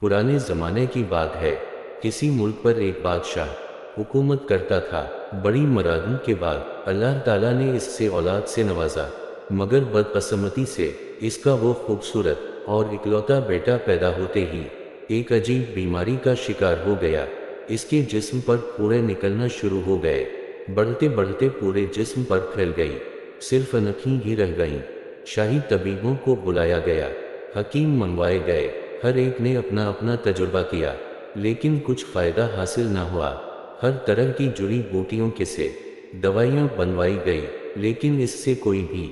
पुराने ज़माने की बात है। किसी मुल्क पर एक बादशाह हुकूमत करता था। बड़ी मुरादों के बाद अल्लाह ताला ने इससे औलाद से नवाजा, मगर बदकिस्मती से इसका वो खूबसूरत और इकलौता बेटा पैदा होते ही एक अजीब बीमारी का शिकार हो गया। इसके जिस्म पर फोड़े निकलना शुरू हो गए, बढ़ते बढ़ते पूरे जिस्म पर फैल गई, सिर्फ नखें ही रह गईं। शाही तबीबों को बुलाया गया, हकीम मंगवाए गए, हर एक ने अपना अपना तजुर्बा किया, लेकिन कुछ फ़ायदा हासिल ना हुआ। हर तरह की जुड़ी बूटियों के से दवाइयाँ बनवाई गई, लेकिन इससे कोई भी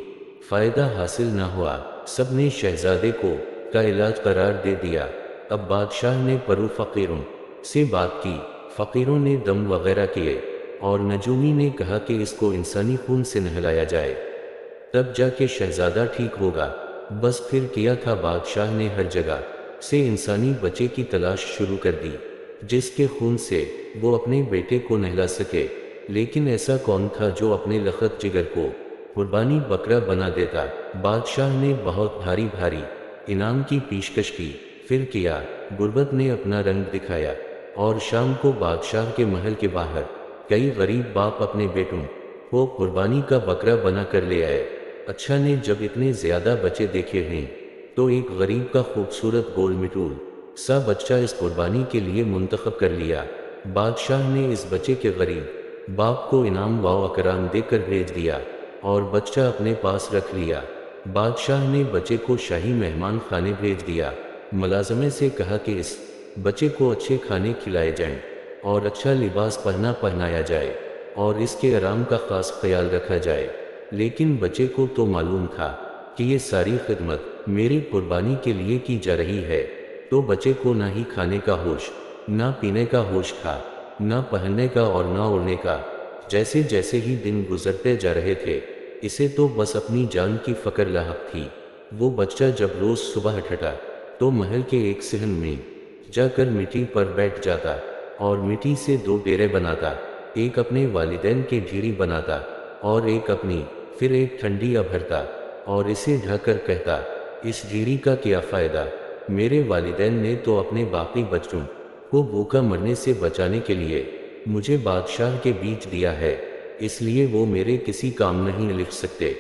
फ़ायदा हासिल ना हुआ। सब ने शहजादे को का इलाज करार दे दिया। अब बादशाह ने परू फ़कीरों से बात की। फ़कीरों ने दम वगैरह किए और नजूमी ने कहा कि इसको इंसानी खून से नहलाया जाए, तब जाके शहजादा ठीक होगा। बस फिर किया था बादशाह ने हर जगह से इंसानी बच्चे की तलाश शुरू कर दी, जिसके खून से वो अपने बेटे को नहला सके। लेकिन ऐसा कौन था जो अपने लखत जिगर को कुर्बानी बकरा बना देता। बादशाह ने बहुत भारी भारी इनाम की पेशकश की, फिर किया। गुर्बत ने अपना रंग दिखाया और शाम को बादशाह के महल के बाहर कई गरीब बाप अपने बेटों को कुर्बानी का बकरा बना कर ले आए। अच्छा ने जब इतने ज्यादा बच्चे देखे हैं तो एक गरीब का खूबसूरत गोल मिटूल सा बच्चा इस कुर्बानी के लिए मुंतखब कर लिया। बादशाह ने इस बच्चे के गरीब बाप को इनाम व अकराम देकर भेज दिया और बच्चा अपने पास रख लिया। बादशाह ने बच्चे को शाही मेहमान खाने भेज दिया। मुलाजमे से कहा कि इस बच्चे को अच्छे खाने खिलाए जाएं और अच्छा लिबास पहनाया जाए और इसके आराम का खास ख्याल रखा जाए। लेकिन बच्चे को तो मालूम था कि ये सारी खिदमत मेरी कुर्बानी के लिए की जा रही है, तो बच्चे को ना ही खाने का होश, ना पीने का होश था, ना पहनने का और ना उड़ने का। जैसे जैसे ही दिन गुजरते जा रहे थे, इसे तो बस अपनी जान की फ़िक्र लाहक थी। वो बच्चा जब रोज़ सुबह उठता तो महल के एक सहन में जाकर मिट्टी पर बैठ जाता और मिट्टी से दो डेरे बनाता, एक अपने वालिदैन के ढेरी बनाता और एक अपनी, फिर एक ठंडी भरता और इसे ढककर कहता, इस ढेरी का क्या फ़ायदा, मेरे वालिदैन ने तो अपने बाकी बच्चों को भूखा मरने से बचाने के लिए मुझे बादशाह के बीच दिया है, इसलिए वो मेरे किसी काम नहीं लिख सकते।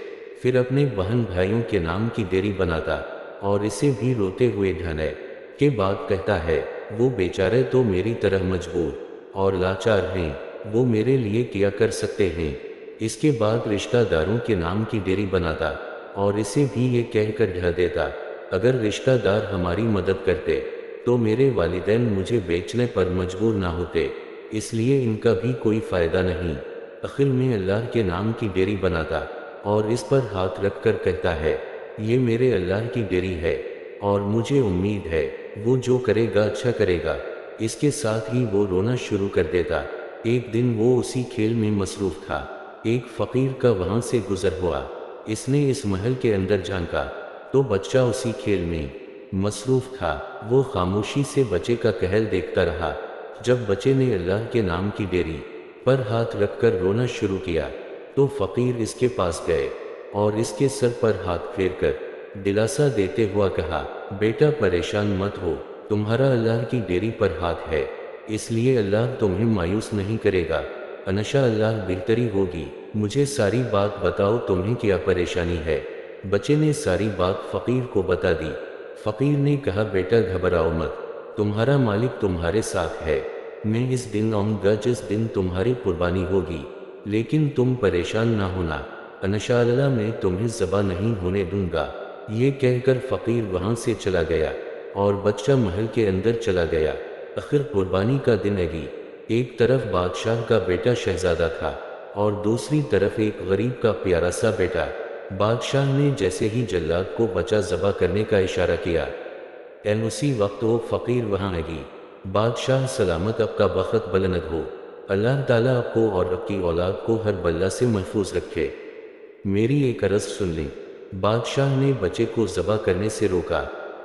फिर अपने बहन भाइयों के नाम की डेयरी बनाता और इसे भी रोते हुए ढाने के बाद कहता है, वो बेचारे तो मेरी तरह मजबूर और लाचार हैं, वो मेरे लिए क्या कर सकते हैं। इसके बाद रिश्तेदारों के नाम की डेयरी बनाता और इसे भी ये कहकर ढा देता, अगर रिश्तेदार हमारी मदद करते तो मेरे वालिदैन मुझे बेचने पर मजबूर ना होते, इसलिए इनका भी कोई फ़ायदा नहीं। आखिर में अल्लाह के नाम की डेयरी बनाता और इस पर हाथ रखकर कहता है, ये मेरे अल्लाह की डेयरी है और मुझे उम्मीद है वो जो करेगा अच्छा करेगा। इसके साथ ही वो रोना शुरू कर देता। एक दिन वो उसी खेल में मसरूफ़ था। एक फ़कीर का वहाँ से गुज़र हुआ। इसने इस महल के अंदर झांका तो बच्चा उसी खेल में मसरूफ़ था। वो खामोशी से बच्चे का कहल देखता रहा। जब बच्चे ने अल्लाह के नाम की डेयरी पर हाथ रखकर रोना शुरू किया तो फ़कीर इसके पास गए और इसके सर पर हाथ फेरकर दिलासा देते हुआ कहा, बेटा परेशान मत हो, तुम्हारा अल्लाह की डेयरी पर हाथ है, इसलिए अल्लाह तुम्हें मायूस नहीं करेगा, अनशा अल्लाह बेहतरी होगी। मुझे सारी बात बताओ, तुम्हें क्या परेशानी है। बच्चे ने सारी बात फ़कीर को बता दी। फ़कीर ने कहा, बेटा घबराओ मत, तुम्हारा मालिक तुम्हारे साथ है। मैं इस दिन आऊँगा जिस दिन तुम्हारी कुर्बानी होगी, लेकिन तुम परेशान ना होना, इंशाअल्लाह मैं तुम्हें ज़बा नहीं होने दूंगा। ये कहकर फ़कीर वहाँ से चला गया और बच्चा महल के अंदर चला गया। आखिर कुर्बानी का दिन आगी। एक तरफ बादशाह का बेटा शहजादा था और दूसरी तरफ एक गरीब का प्यारा सा बेटा। बादशाह ने जैसे ही जल्लाद को बच्चा ज़बा करने का इशारा किया, एन उसी वक्त वो फ़कीर वहाँ आगी। बादशाह सलामत, आपका बख़त बुलंद हो, अल्लाह ताला आपको और आपकी औलाद को हर बल्ला से महफूज रखे। मेरी एक अर्ज़ सुन लें। बादशाह ने बच्चे को ज़बा करने से रोका।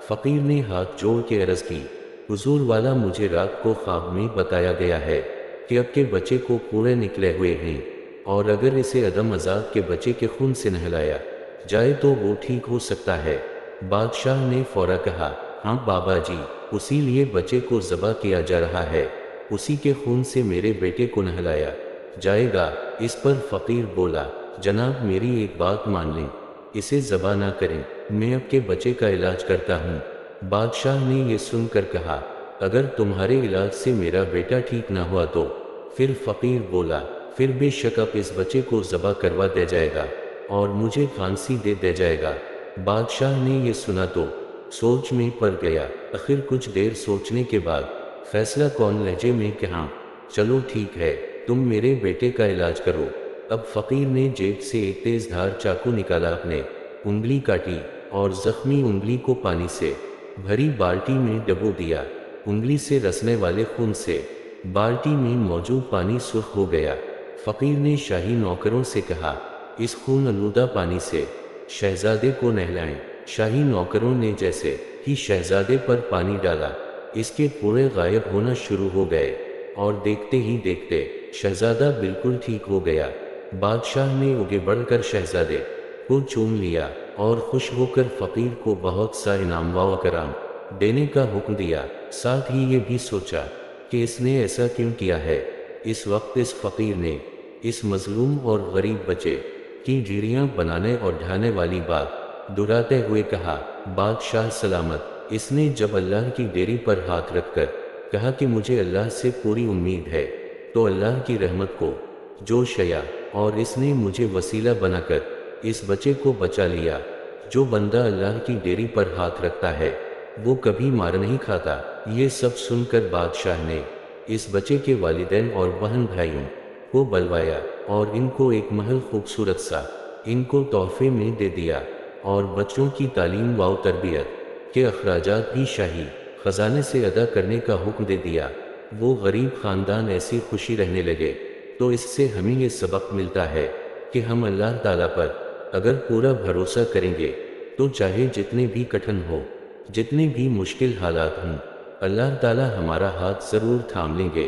फ़कीर ने हाथ जोड़ के अर्ज़ की, हुजूर वाला, मुझे रात को ख्वाब में बताया गया है कि आपके बच्चे को पूरे निकले हुए हैं और अगर इसे अदम अज़ाद के बच्चे के खून से नहलाया जाए तो वो ठीक हो सकता है। बादशाह ने फ़ौरन कहा, ہاں بابا جی، اسی لیے بچے کو ذبح کیا جا رہا ہے، اسی کے خون سے میرے بیٹے کو نہلایا جائے گا۔ اس پر فقیر بولا، جناب میری ایک بات مان لیں، اسے ذبح نہ کریں، میں اب کے بچے کا علاج کرتا ہوں۔ بادشاہ نے یہ سن کر کہا، اگر تمہارے علاج سے میرا بیٹا ٹھیک نہ ہوا تو؟ پھر فقیر بولا، پھر بے شک اب اس بچے کو ذبح کروا دیا جائے گا اور مجھے پھانسی دے دیا جائے گا۔ بادشاہ نے یہ سنا تو سوچ میں پڑ گیا، آخر کچھ دیر سوچنے کے بعد فیصلہ کون لہجے میں کہا، چلو ٹھیک ہے، تم میرے بیٹے کا علاج کرو۔ اب فقیر نے جیب سے ایک تیز دھار چاقو نکالا، اپنے انگلی کاٹی اور زخمی انگلی کو پانی سے بھری بالٹی میں ڈبو دیا۔ انگلی سے رسنے والے خون سے بالٹی میں موجود پانی سرخ ہو گیا۔ فقیر نے شاہی نوکروں سے کہا، اس خون آلودہ پانی سے شہزادے کو نہلائیں۔ شاہی نوکروں نے جیسے ہی شہزادے پر پانی ڈالا، اس کے پورے غائب ہونا شروع ہو گئے اور دیکھتے ہی دیکھتے شہزادہ بالکل ٹھیک ہو گیا۔ بادشاہ نے آگے بڑھ کر شہزادے کو چوم لیا اور خوش ہو کر فقیر کو بہت سا انعام و اکرام دینے کا حکم دیا۔ ساتھ ہی یہ بھی سوچا کہ اس نے ایسا کیوں کیا ہے۔ اس وقت اس فقیر نے اس مظلوم اور غریب بچے کی جھیریاں بنانے اور ڈھانے والی بات دہراتے ہوئے کہا، بادشاہ سلامت۔ اس نے جب اللہ کی ڈیری پر ہاتھ رکھ کر کہا کہ مجھے اللہ سے پوری امید ہے، تو اللہ کی رحمت کو جوش آیا اور اس نے مجھے وسیلہ بنا کر اس بچے کو بچا لیا۔ جو بندہ اللہ کی ڈیری پر ہاتھ رکھتا ہے وہ کبھی مار نہیں کھاتا۔ یہ سب سن کر بادشاہ نے اس بچے کے والدین اور بہن بھائیوں کو بلوایا اور ان کو ایک محل خوبصورت سا ان کو تحفے میں دے دیا اور بچوں کی تعلیم و تربیت کے اخراجات بھی شاہی خزانے سے ادا کرنے کا حکم دے دیا۔ وہ غریب خاندان ایسی خوشی رہنے لگے۔ تو اس سے ہمیں یہ سبق ملتا ہے کہ ہم اللہ تعالیٰ پر اگر پورا بھروسہ کریں گے تو چاہے جتنے بھی کٹھن ہو، جتنے بھی مشکل حالات ہوں، اللہ تعالیٰ ہمارا ہاتھ ضرور تھام لیں گے۔